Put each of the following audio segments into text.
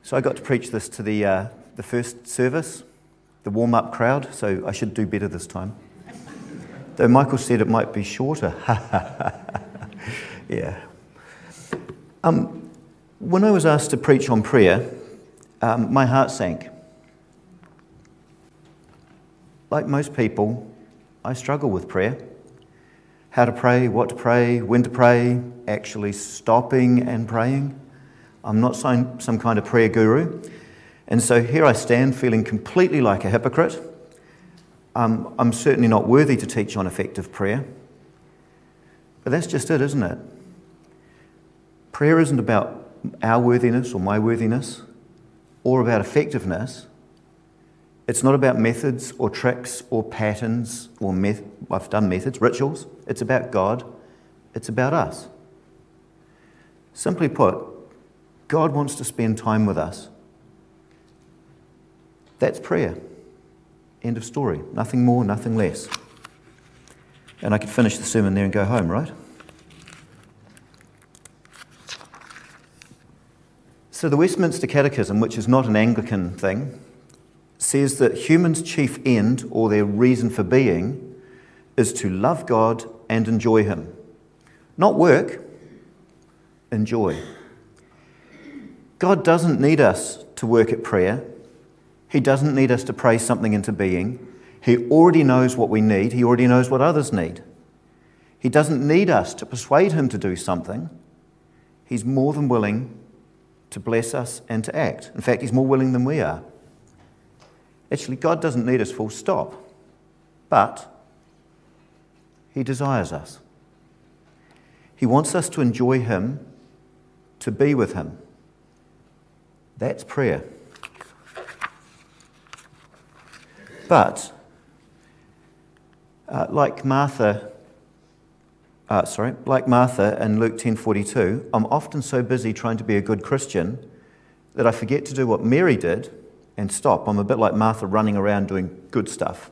So I got to preach this to the first service, the warm-up crowd, so I should do better this time. Though Michael said it might be shorter. Yeah. When I was asked to preach on prayer, my heart sank. Like most people, I struggle with prayer. How to pray, what to pray, when to pray, actually stopping and praying. I'm not some kind of prayer guru. And so here I stand feeling completely like a hypocrite. I'm certainly not worthy to teach on effective prayer. But that's just it, isn't it? Prayer isn't about our worthiness or my worthiness or about effectiveness. It's not about methods or tricks or patterns or I've done methods, rituals. It's about God. It's about us. Simply put, God wants to spend time with us. That's prayer. End of story. Nothing more, nothing less. And I could finish the sermon there and go home, right? So the Westminster Catechism, which is not an Anglican thing, says that humans' chief end, or their reason for being, is to love God and enjoy Him. Not work, enjoy. God doesn't need us to work at prayer. He doesn't need us to pray something into being. He already knows what we need. He already knows what others need. He doesn't need us to persuade Him to do something. He's more than willing to bless us and to act. In fact, He's more willing than we are. Actually, God doesn't need us full stop, but He desires us. He wants us to enjoy Him, to be with Him. That's prayer. But, like Martha in Luke 10:42, I'm often so busy trying to be a good Christian that I forget to do what Mary did and stop. I'm a bit like Martha running around doing good stuff.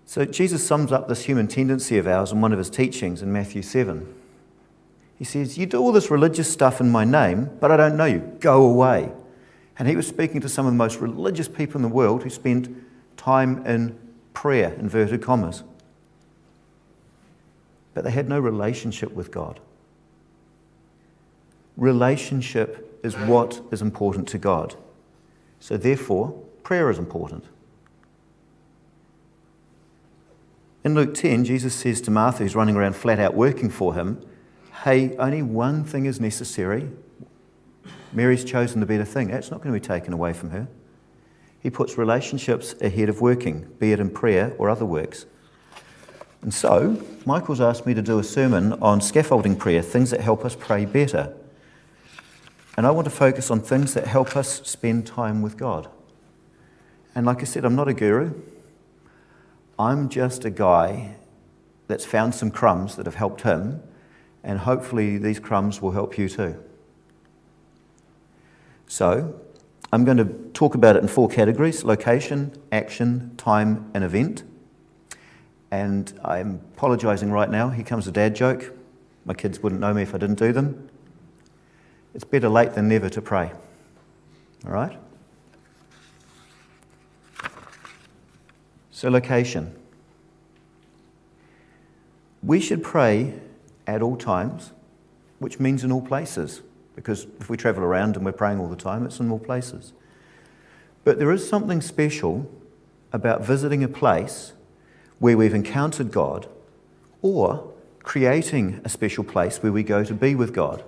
So Jesus sums up this human tendency of ours in one of His teachings in Matthew 7. He says, "You do all this religious stuff in my name, but I don't know you. Go away." And He was speaking to some of the most religious people in the world who spent time in prayer, inverted commas. But they had no relationship with God. Relationship is what is important to God. So therefore, prayer is important. In Luke 10, Jesus says to Martha, who's running around flat out working for Him, hey, only one thing is necessary. Mary's chosen the better thing. That's not going to be taken away from her. He puts relationships ahead of working, be it in prayer or other works. And so, Michael's asked me to do a sermon on scaffolding prayer, things that help us pray better. And I want to focus on things that help us spend time with God. And like I said, I'm not a guru. I'm just a guy that's found some crumbs that have helped him, and hopefully these crumbs will help you too. So, I'm going to talk about it in 4 categories: location, action, time, and event. And I'm apologising right now. Here comes a dad joke. My kids wouldn't know me if I didn't do them. It's better late than never to pray. All right? So location. We should pray at all times, which means in all places, because if we travel around and we're praying all the time, it's in all places. But there is something special about visiting a place where we've encountered God, or creating a special place where we go to be with God.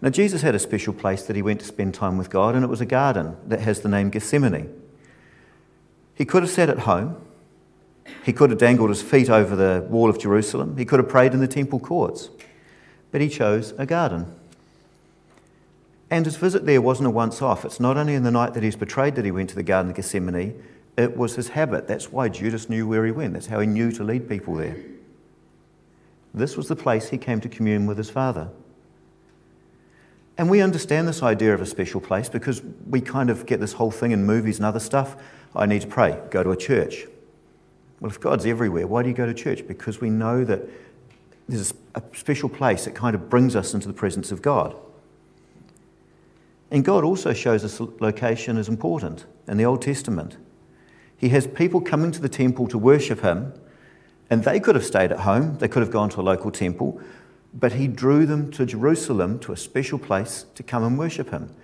Now, Jesus had a special place that He went to spend time with God, and it was a garden that has the name Gethsemane. He could have sat at home. He could have dangled His feet over the wall of Jerusalem. He could have prayed in the temple courts. But He chose a garden. And His visit there wasn't a once-off. It's not only in the night that He was betrayed that He went to the Garden of Gethsemane. It was His habit. That's why Judas knew where He went. That's how He knew to lead people there. This was the place He came to commune with His Father. And we understand this idea of a special place because we kind of get this whole thing in movies and other stuff. I need to pray. Go to a church. Well, if God's everywhere, why do you go to church? Because we know that there's a special place that kind of brings us into the presence of God. And God also shows us location is important in the Old Testament. He has people coming to the temple to worship him, and they could have stayed at home, they could have gone to a local temple, but he drew them to Jerusalem, to a special place to come and worship him.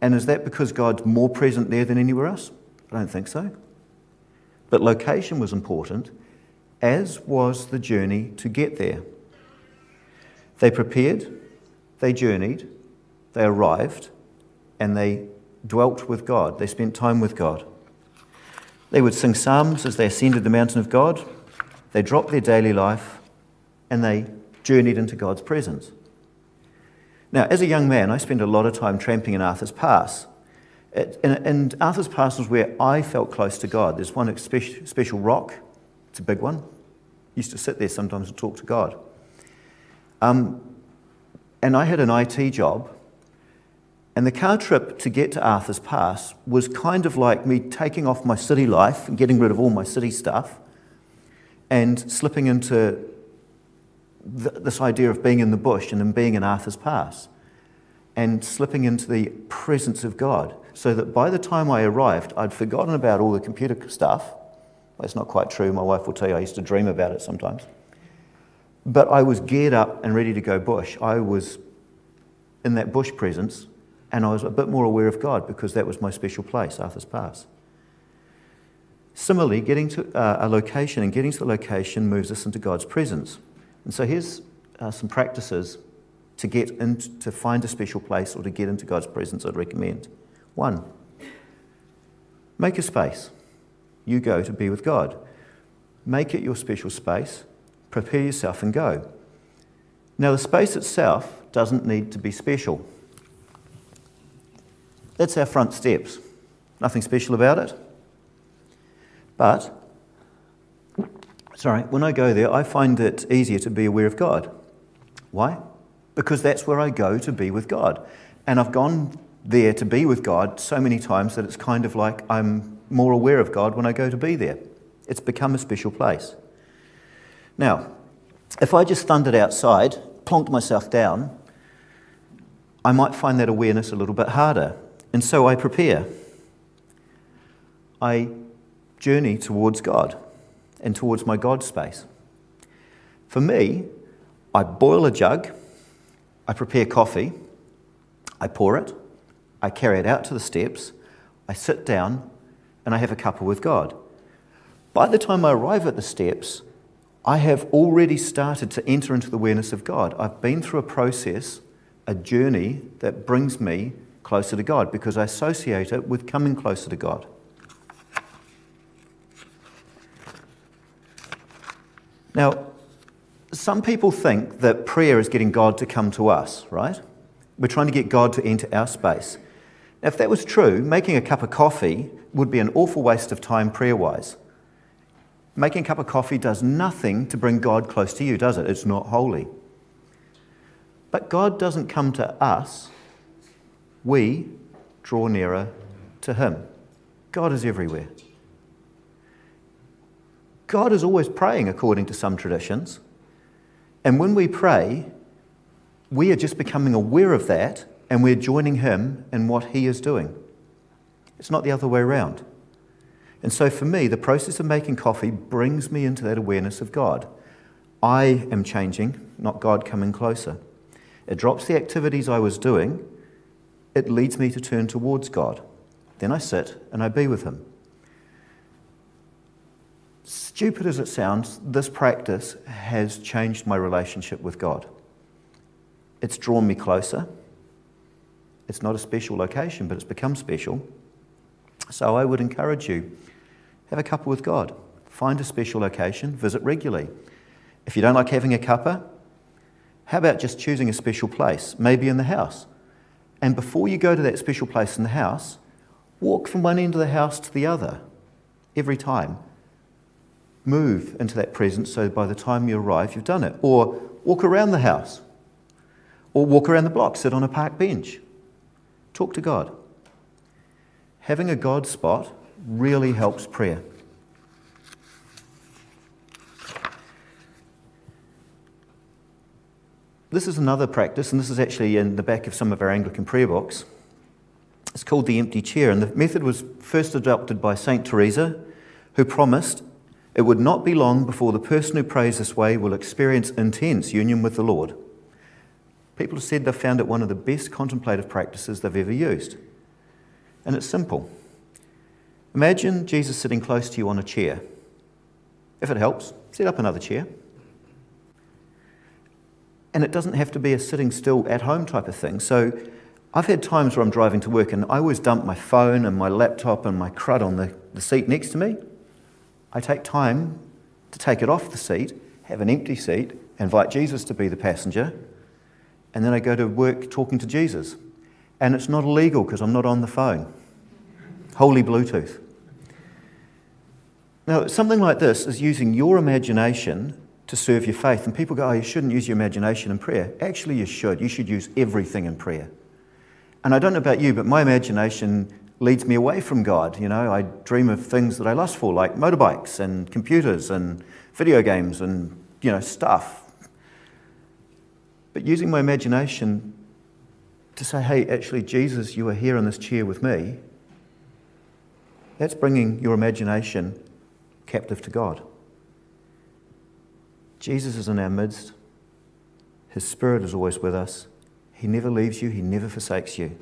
And is that because God's more present there than anywhere else? I don't think so. But location was important, as was the journey to get there. They prepared, they journeyed, they arrived, and they dwelt with God. They spent time with God. They would sing psalms as they ascended the mountain of God. They dropped their daily life, and they journeyed into God's presence. Now, as a young man, I spent a lot of time tramping in Arthur's Pass. And Arthur's Pass was where I felt close to God. There's one special rock. It's a big one. I used to sit there sometimes and talk to God. And I had an IT job. And the car trip to get to Arthur's Pass was kind of like me taking off my city life and getting rid of all my city stuff and slipping into this idea of being in the bush and then being in Arthur's Pass and slipping into the presence of God, so that by the time I arrived, I'd forgotten about all the computer stuff. Well, it's not quite true. My wife will tell you I used to dream about it sometimes. But I was geared up and ready to go bush. I was in that bush presence, and I was a bit more aware of God because that was my special place, Arthur's Pass. Similarly, getting to a location and getting to the location moves us into God's presence. And so here's some practices to find a special place or to get into God's presence I'd recommend. 1, make a space. You go to be with God. Make it your special space. Prepare yourself and go. Now, the space itself doesn't need to be special. That's our front steps. Nothing special about it. But, when I go there, I find it easier to be aware of God. Why? Because that's where I go to be with God. And I've gone there to be with God so many times that it's kind of like I'm more aware of God when I go to be there. It's become a special place. Now, if I just thundered outside, plonked myself down, I might find that awareness a little bit harder. And so I prepare. I journey towards God and towards my God space. For me, I boil a jug, I prepare coffee, I pour it, I carry it out to the steps, I sit down, and I have a cuppa with God. By the time I arrive at the steps, I have already started to enter into the awareness of God. I've been through a process, a journey that brings me closer to God because I associate it with coming closer to God. Now, some people think that prayer is getting God to come to us, right? We're trying to get God to enter our space. Now, if that was true, making a cup of coffee would be an awful waste of time prayer-wise. Making a cup of coffee does nothing to bring God close to you, does it? It's not holy. But God doesn't come to us. We draw nearer to him. God is everywhere. God is always praying according to some traditions. And when we pray, we are just becoming aware of that and we're joining him in what he is doing. It's not the other way around. And so for me, the process of making coffee brings me into that awareness of God. I am changing, not God coming closer. It drops the activities I was doing. It leads me to turn towards God. Then I sit and I be with him. Stupid as it sounds, this practice has changed my relationship with God. It's drawn me closer. It's not a special location, but it's become special. So I would encourage you, have a cuppa with God. Find a special location, visit regularly. If you don't like having a cuppa, how about just choosing a special place, maybe in the house? And before you go to that special place in the house, walk from one end of the house to the other every time. Move into that presence so by the time you arrive, you've done it. Or walk around the house. Or walk around the block, sit on a park bench. Talk to God. Having a God spot really helps prayer. this is another practice, and this is actually in the back of some of our Anglican prayer books. It's called the empty chair, and the method was first adopted by St. Teresa, who promised it would not be long before the person who prays this way will experience intense union with the Lord. People have said they've found it one of the best contemplative practices they've ever used. And it's simple. Imagine Jesus sitting close to you on a chair. If it helps, set up another chair. And it doesn't have to be a sitting still at home type of thing. So I've had times where I'm driving to work and I always dump my phone and my laptop and my crud on the seat next to me. I take time to take it off the seat, have an empty seat, invite Jesus to be the passenger, and then I go to work talking to Jesus. And it's not illegal because I'm not on the phone. Holy Bluetooth. Now, something like this is using your imagination to serve your faith. And people go, oh, you shouldn't use your imagination in prayer. Actually, you should. You should use everything in prayer. And I don't know about you, but my imagination leads me away from God. You know, I dream of things that I lust for, like motorbikes and computers and video games and, stuff. But using my imagination to say, hey, actually, Jesus, you are here in this chair with me, that's bringing your imagination captive to God. Jesus is in our midst. His Spirit is always with us. He never leaves you. He never forsakes you.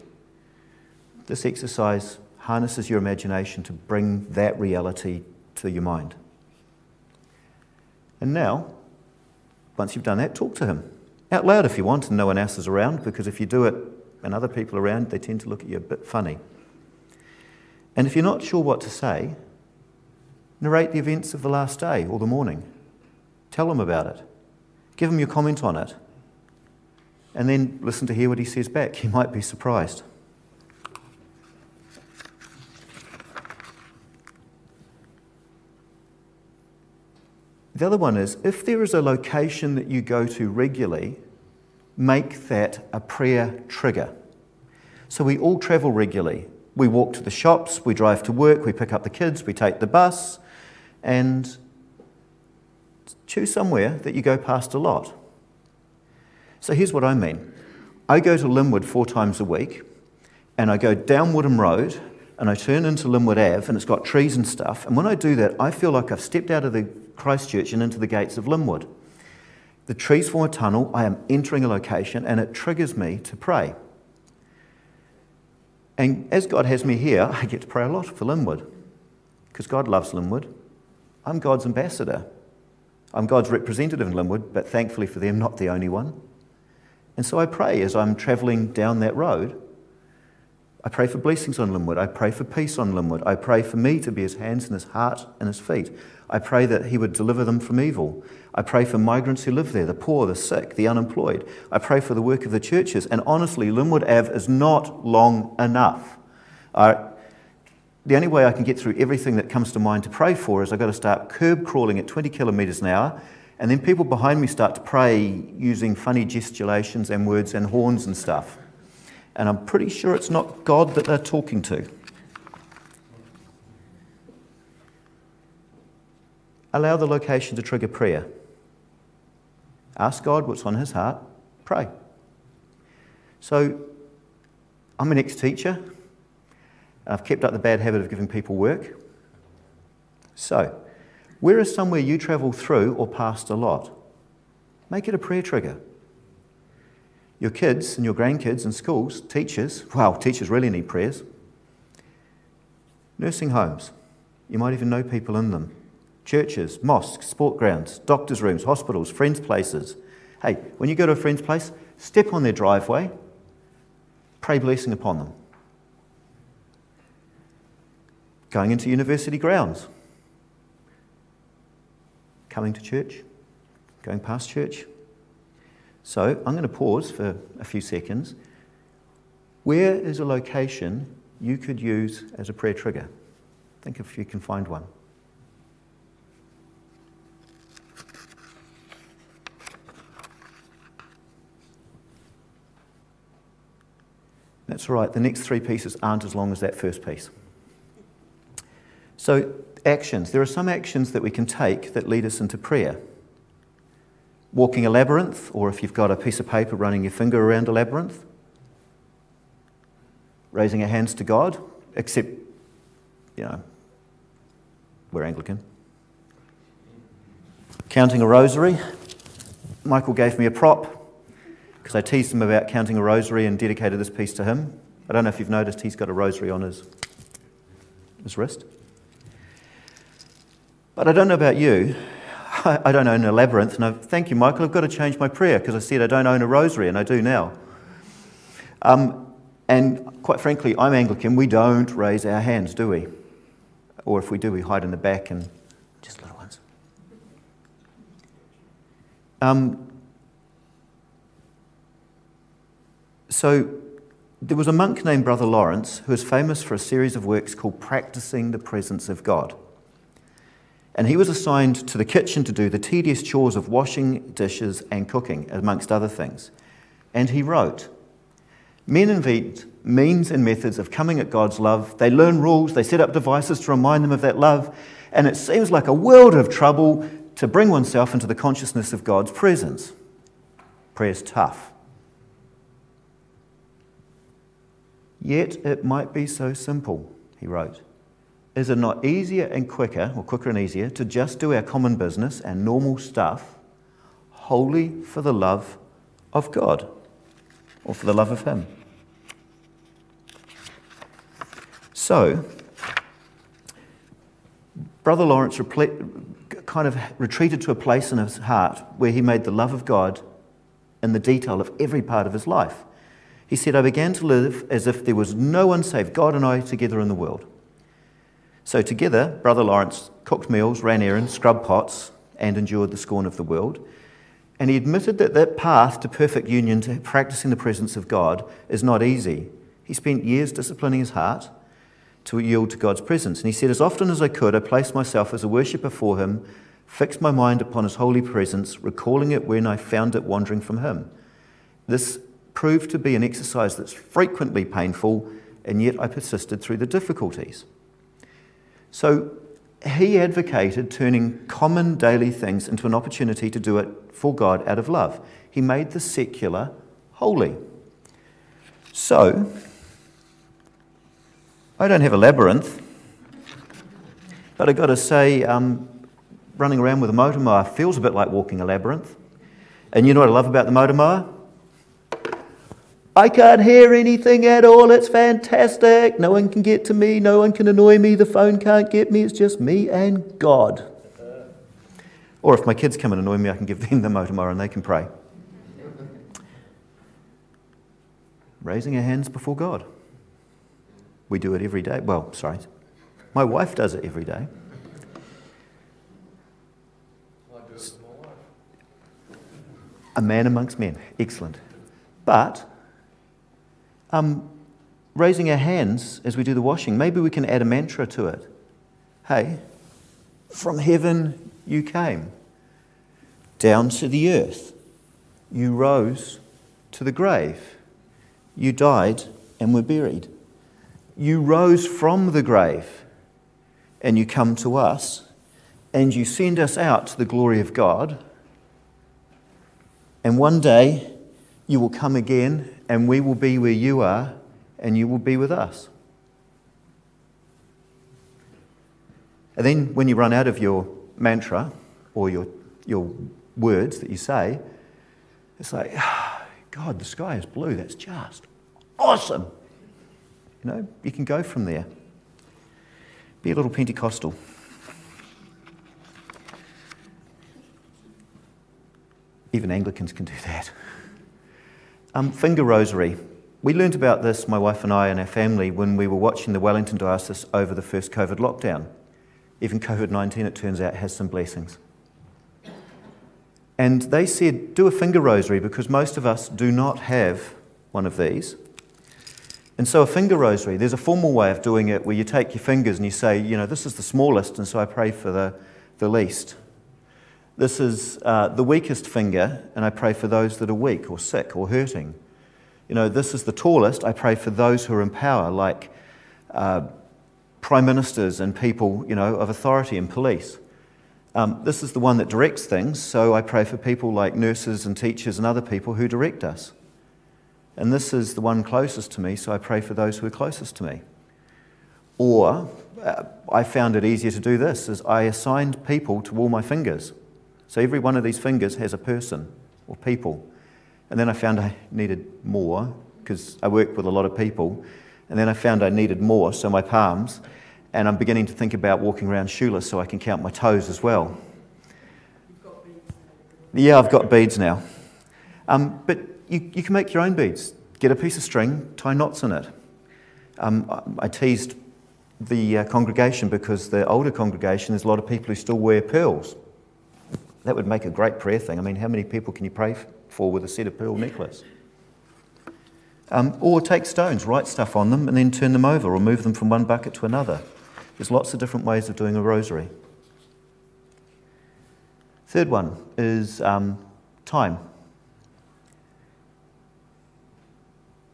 This exercise harnesses your imagination to bring that reality to your mind. And now, once you've done that, talk to him. Out loud if you want and no one else is around, because if you do it and other people are around, they tend to look at you a bit funny. And if you're not sure what to say, narrate the events of the last day or the morning. Tell him about it. Give him your comment on it. And then listen to hear what he says back. You might be surprised. The other one is, if there is a location that you go to regularly, make that a prayer trigger. So we all travel regularly. We walk to the shops, we drive to work, we pick up the kids, we take the bus, and choose somewhere that you go past a lot. So here's what I mean. I go to Linwood 4 times a week, and I go down Woodham Road, and I turn into Linwood Ave, and it's got trees and stuff. And when I do that, I feel like I've stepped out of the Christchurch and into the gates of Linwood. The trees form a tunnel, I am entering a location, and it triggers me to pray. And as God has me here, I get to pray a lot for Linwood, because God loves Linwood. I'm God's ambassador. I'm God's representative in Linwood, but thankfully for them, not the only one. And so I pray as I'm travelling down that road. I pray for blessings on Linwood. I pray for peace on Linwood. I pray for me to be his hands and his heart and his feet. I pray that he would deliver them from evil. I pray for migrants who live there, the poor, the sick, the unemployed. I pray for the work of the churches. And honestly, Linwood Ave is not long enough. The only way I can get through everything that comes to mind to pray for is I've got to start curb crawling at 20 kilometres an hour, and then people behind me start to pray using funny gesticulations and words and horns and stuff. And I'm pretty sure it's not God that they're talking to. Allow the location to trigger prayer. Ask God what's on his heart. Pray. So, I'm an ex-teacher. I've kept up the bad habit of giving people work. So, where is somewhere you travel through or past a lot? Make it a prayer trigger. Your kids and your grandkids in schools, teachers really need prayers. Nursing homes, you might even know people in them. Churches, mosques, sport grounds, doctors' rooms, hospitals, friends' places. Hey, when you go to a friend's place, step on their driveway, pray blessing upon them. Going into university grounds, coming to church, going past church. So I'm going to pause for a few seconds. Where is a location you could use as a prayer trigger? Think if you can find one. That's right, the next 3 pieces aren't as long as that first piece. So, actions. There are some actions that we can take that lead us into prayer. walking a labyrinth, or if you've got a piece of paper running your finger around a labyrinth. Raising our hands to God, except, we're Anglican. Counting a rosary. Michael gave me a prop because I teased him about counting a rosary and dedicated this piece to him. I don't know if you've noticed he's got a rosary on his wrist. But I don't know about you. I don't own a labyrinth. No, thank you, Michael. I've got to change my prayer because I said I don't own a rosary, and I do now. And quite frankly, I'm Anglican. We don't raise our hands, do we? Or if we do, we hide in the back and just little ones. So there was a monk named Brother Lawrence who was famous for a series of works called Practicing the Presence of God. And he was assigned to the kitchen to do the tedious chores of washing dishes and cooking, amongst other things. And he wrote, "Men invent means and methods of coming at God's love. They learn rules, they set up devices to remind them of that love, and it seems like a world of trouble to bring oneself into the consciousness of God's presence. Prayer's tough. Yet it might be so simple," he wrote. "Is it not easier and quicker and easier, to just do our common business and normal stuff wholly for the love of God, or for the love of Him?" So, Brother Lawrence kind of retreated to a place in his heart where he made the love of God in the detail of every part of his life. He said, "I began to live as if there was no one save God and I together in the world." So together, Brother Lawrence cooked meals, ran errands, scrubbed pots, and endured the scorn of the world. And he admitted that that path to perfect union, to practicing the presence of God, is not easy. He spent years disciplining his heart to yield to God's presence. And he said, "As often as I could, I placed myself as a worshipper for Him, fixed my mind upon His holy presence, recalling it when I found it wandering from Him. This proved to be an exercise that's frequently painful, and yet I persisted through the difficulties." So he advocated turning common daily things into an opportunity to do it for God out of love. He made the secular holy. So, I don't have a labyrinth, but I've got to say, running around with a motor mower feels a bit like walking a labyrinth. And you know what I love about the motor mower? I can't hear anything at all, it's fantastic. No one can get to me, no one can annoy me, the phone can't get me, it's just me and God. Or if my kids come and annoy me, I can give them the motor mower and they can pray. Raising our hands before God. We do it every day. Well, sorry, my wife does it every day. I do it with my wife. A man amongst men, excellent. But raising our hands as we do the washing, maybe we can add a mantra to it. Hey, from heaven you came, down to the earth. You rose to the grave. You died and were buried. You rose from the grave and you come to us and you send us out to the glory of God. And one day you will come again and we will be where you are and you will be with us. And then when you run out of your mantra or your words that you say, it's like, oh, God, the sky is blue. That's just awesome. You know, you can go from there. Be a little Pentecostal. Even Anglicans can do that. Finger rosary. We learnt about this, my wife and I and our family, when we were watching the Wellington Diocese over the first COVID lockdown. Even COVID-19, it turns out, has some blessings. And they said, do a finger rosary, because most of us do not have one of these. And so a finger rosary, there's a formal way of doing it where you take your fingers and you say, you know, this is the smallest, and so I pray for the least. This is the weakest finger, and I pray for those that are weak or sick or hurting. You know, this is the tallest, I pray for those who are in power, like prime ministers and people, you know, of authority and police. This is the one that directs things, so I pray for people like nurses and teachers and other people who direct us. And this is the one closest to me, so I pray for those who are closest to me. Or I found it easier to do this, is I assigned people to all my fingers. So every one of these fingers has a person or people. And then I found I needed more, because I work with a lot of people. And then I found I needed more, so my palms. And I'm beginning to think about walking around shoeless so I can count my toes as well. You've got beads now. Yeah, I've got beads now. But you can make your own beads. Get a piece of string, tie knots in it. I teased the congregation because the older congregation, there's a lot of people who still wear pearls. That would make a great prayer thing. I mean, how many people can you pray for with a set of pearl necklace? Or take stones, write stuff on them, and then turn them over or move them from one bucket to another. There's lots of different ways of doing a rosary. Third one is time.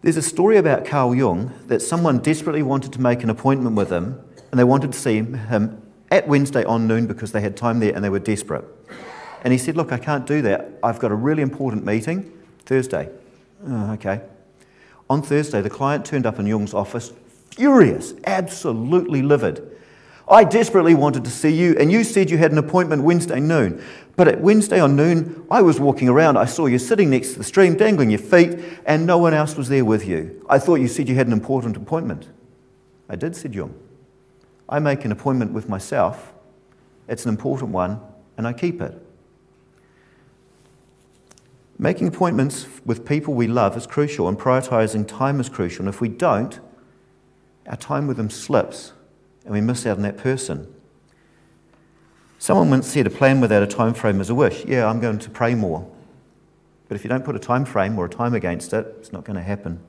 There's a story about Carl Jung that someone desperately wanted to make an appointment with him, and they wanted to see him at Wednesday on noon because they had time there and they were desperate. And he said, look, I can't do that. I've got a really important meeting Thursday. Oh, okay. On Thursday, the client turned up in Jung's office, furious, absolutely livid. I desperately wanted to see you, and you said you had an appointment Wednesday noon. But at Wednesday on noon, I was walking around. I saw you sitting next to the stream, dangling your feet, and no one else was there with you. I thought you said you had an important appointment. I did, said Jung. I make an appointment with myself. It's an important one, and I keep it. Making appointments with people we love is crucial, and prioritising time is crucial. And if we don't, our time with them slips, and we miss out on that person. Someone once said a plan without a time frame is a wish. Yeah, I'm going to pray more. But if you don't put a time frame or a time against it, it's not going to happen.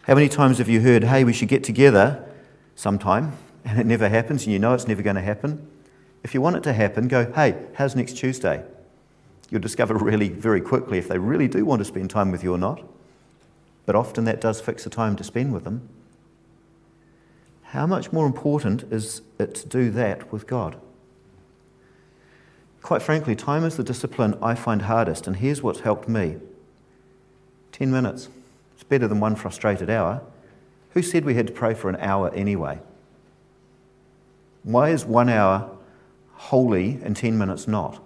How many times have you heard, hey, we should get together sometime, and it never happens, and you know it's never going to happen? If you want it to happen, go, hey, how's next Tuesday? You'll discover really very quickly if they really do want to spend time with you or not. But often that does fix the time to spend with them. How much more important is it to do that with God? Quite frankly, time is the discipline I find hardest, and here's what's helped me. 10 minutes. It's better than one frustrated hour. Who said we had to pray for an hour anyway? Why is 1 hour holy and 10 minutes not?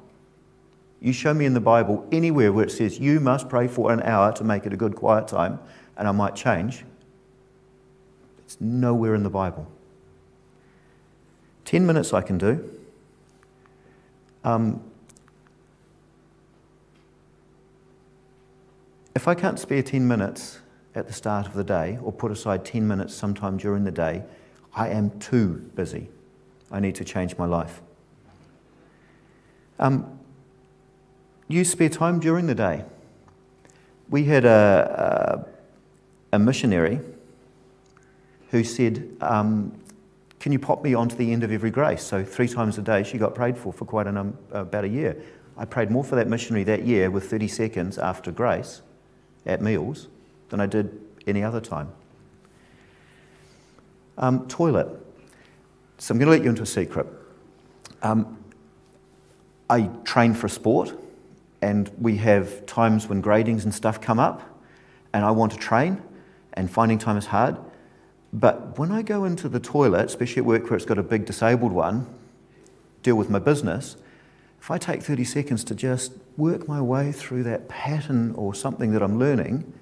You show me in the Bible anywhere where it says you must pray for an hour to make it a good quiet time, and I might change. It's nowhere in the Bible. 10 minutes I can do. If I can't spare 10 minutes at the start of the day, or put aside 10 minutes sometime during the day, I am too busy. I need to change my life. Use spare time during the day. We had a missionary who said, can you pop me onto the end of every grace? So 3 times a day she got prayed for quite about a year. I prayed more for that missionary that year with 30 seconds after grace at meals than I did any other time. Toilet. So I'm going to let you into a secret. I train for a sport, and we have times when gradings and stuff come up, and I want to train, and finding time is hard. But when I go into the toilet, especially at work where it's got a big disabled one, deal with my business, if I take 30 seconds to just work my way through that pattern or something that I'm learning,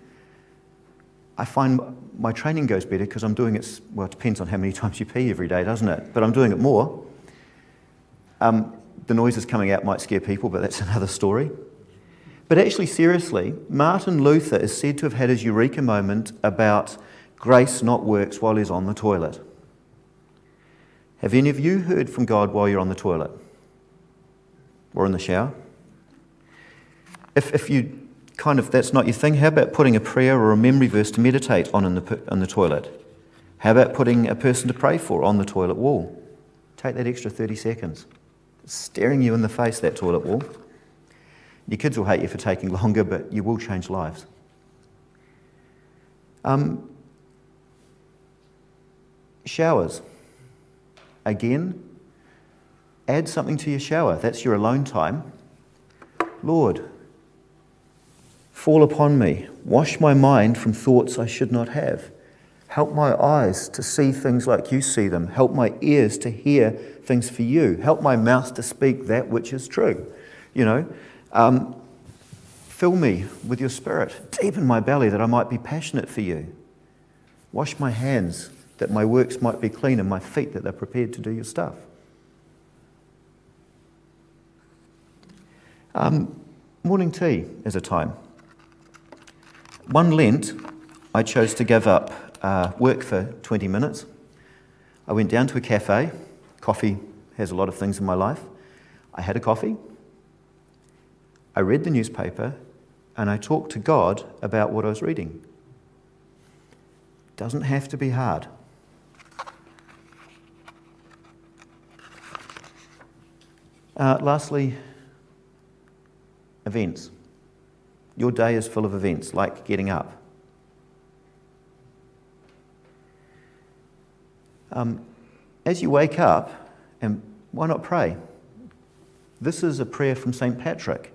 I find my training goes better because I'm doing it, well, it depends on how many times you pee every day, doesn't it? But I'm doing it more. The noises coming out might scare people, but that's another story. But actually, seriously, Martin Luther is said to have had his eureka moment about grace not works while he's on the toilet. Have any of you heard from God while you're on the toilet? Or in the shower? If you that's not your thing, how about putting a prayer or a memory verse to meditate on in the toilet? How about putting a person to pray for on the toilet wall? Take that extra 30 seconds. It's staring you in the face, that toilet wall. Your kids will hate you for taking longer, but you will change lives. Showers. Again, Add something to your shower. That's your alone time. Lord, fall upon me. Wash my mind from thoughts I should not have. Help my eyes to see things like you see them. Help my ears to hear things for you. Help my mouth to speak that which is true. Fill me with your Spirit. Deepen my belly that I might be passionate for you. Wash my hands that my works might be clean and my feet that they're prepared to do your stuff. Morning tea is a time. One Lent, I chose to give up work for 20 minutes. I went down to a cafe. Coffee has a lot of things in my life. I had a coffee. I read the newspaper and I talked to God about what I was reading. Doesn't have to be hard. Lastly, events. Your day is full of events, like getting up. As you wake up, and why not pray? This is a prayer from St. Patrick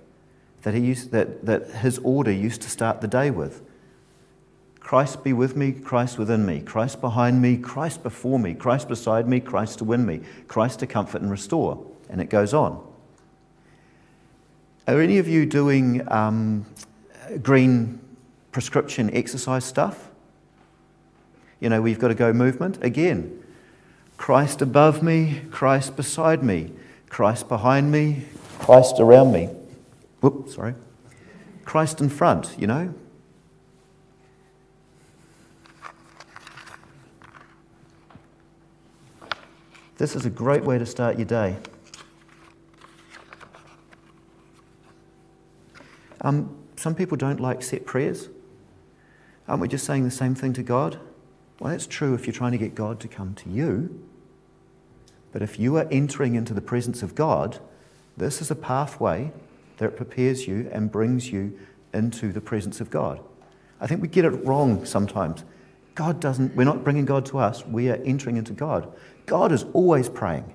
that his order used to start the day with. Christ be with me, Christ within me, Christ behind me, Christ before me, Christ beside me, Christ to win me, Christ to comfort and restore. And it goes on. Are any of you doing green prescription exercise stuff? We've got to go movement. Again, Christ above me, Christ beside me, Christ behind me, Christ around me. Whoops, sorry. Christ in front, This is a great way to start your day. Some people don't like set prayers. Aren't we just saying the same thing to God? Well, that's true if you're trying to get God to come to you. But if you are entering into the presence of God, this is a pathway that prepares you and brings you into the presence of God. I think we get it wrong sometimes. We're not bringing God to us, we are entering into God. God is always praying.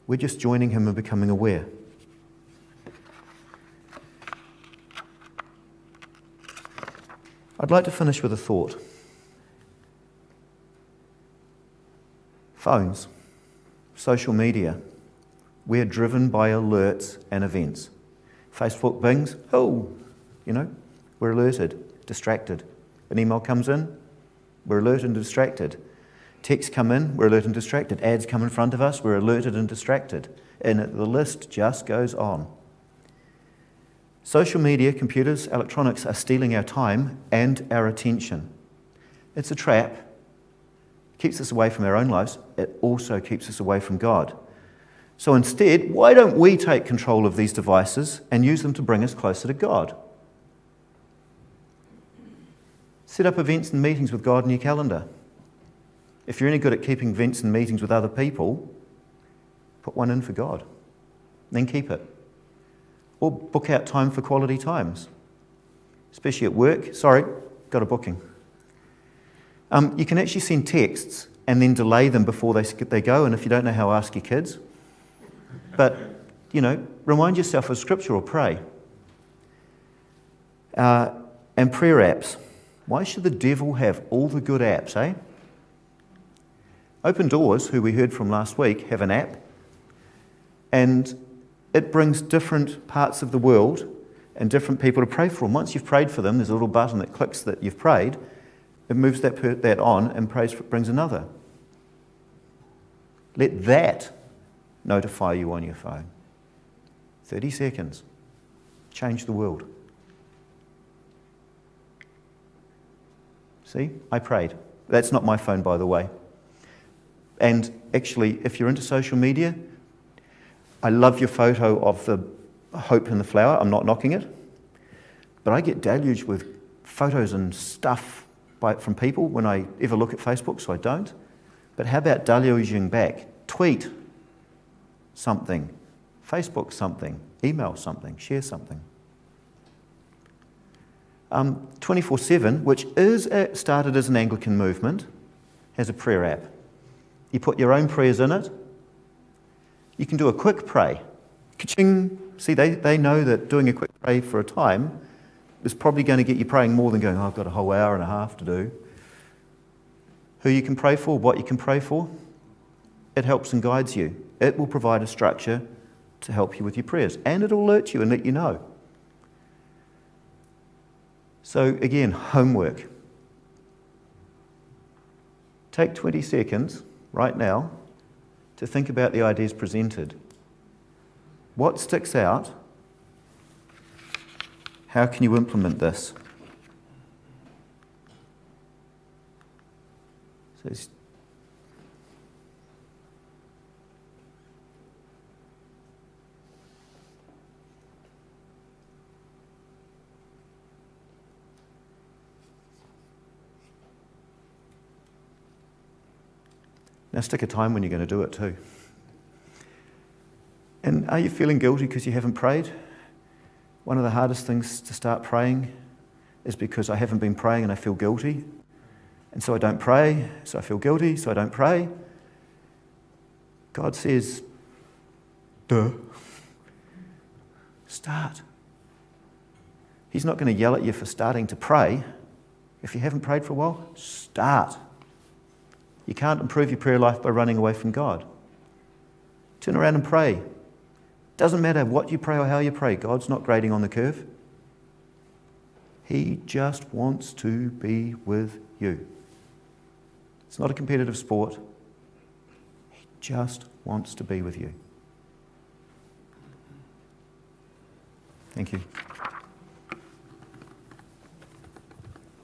We're just joining him and becoming aware. I'd like to finish with a thought. Phones, social media, we're driven by alerts and events. Facebook bings, we're alerted, distracted. An email comes in, we're alerted and distracted. Texts come in, we're alerted and distracted. Ads come in front of us, we're alerted and distracted. And the list just goes on. Social media, computers, electronics are stealing our time and our attention. It's a trap. It keeps us away from our own lives. It also keeps us away from God. So instead, why don't we take control of these devices and use them to bring us closer to God? Set up events and meetings with God in your calendar. If you're any good at keeping events and meetings with other people, put one in for God. Then keep it. Or book out time for quality times. Especially at work. Sorry, got a booking. You can actually send texts and then delay them before they go. And if you don't know how, ask your kids. But, remind yourself of Scripture or pray. And prayer apps. Why should the devil have all the good apps, eh? Open Doors, who we heard from last week, have an app. And it brings different parts of the world and different people to pray for them. Once you've prayed for them, there's a little button that clicks that you've prayed. It moves that on and brings another. Let that notify you on your phone. 30 seconds. Change the world. See, I prayed. That's not my phone, by the way. And actually, if you're into social media, I love your photo of the hope in the flower. I'm not knocking it. But I get deluged with photos and stuff from people when I ever look at Facebook, so I don't. But how about deluging back? Tweet something, Facebook something, email something, share something. 24/7, which is started as an Anglican movement, has a prayer app. You put your own prayers in it. You can do a quick pray. Ka-ching. See, they know that doing a quick pray for a time is probably going to get you praying more than going, oh, I've got a whole hour and a half to do. Who you can pray for, what you can pray for, it helps and guides you. It will provide a structure to help you with your prayers. And it'll alert you and let you know. So again, homework. Take 20 seconds right now to think about the ideas presented. What sticks out? How can you implement this? So now stick a time when you're going to do it too. And are you feeling guilty because you haven't prayed? One of the hardest things to start praying is because I haven't been praying and I feel guilty. And so I don't pray, so I feel guilty, so I don't pray. God says, duh. Start. He's not going to yell at you for starting to pray. If you haven't prayed for a while, start. You can't improve your prayer life by running away from God. Turn around and pray. Doesn't matter what you pray or how you pray. God's not grading on the curve. He just wants to be with you. It's not a competitive sport. He just wants to be with you. Thank you.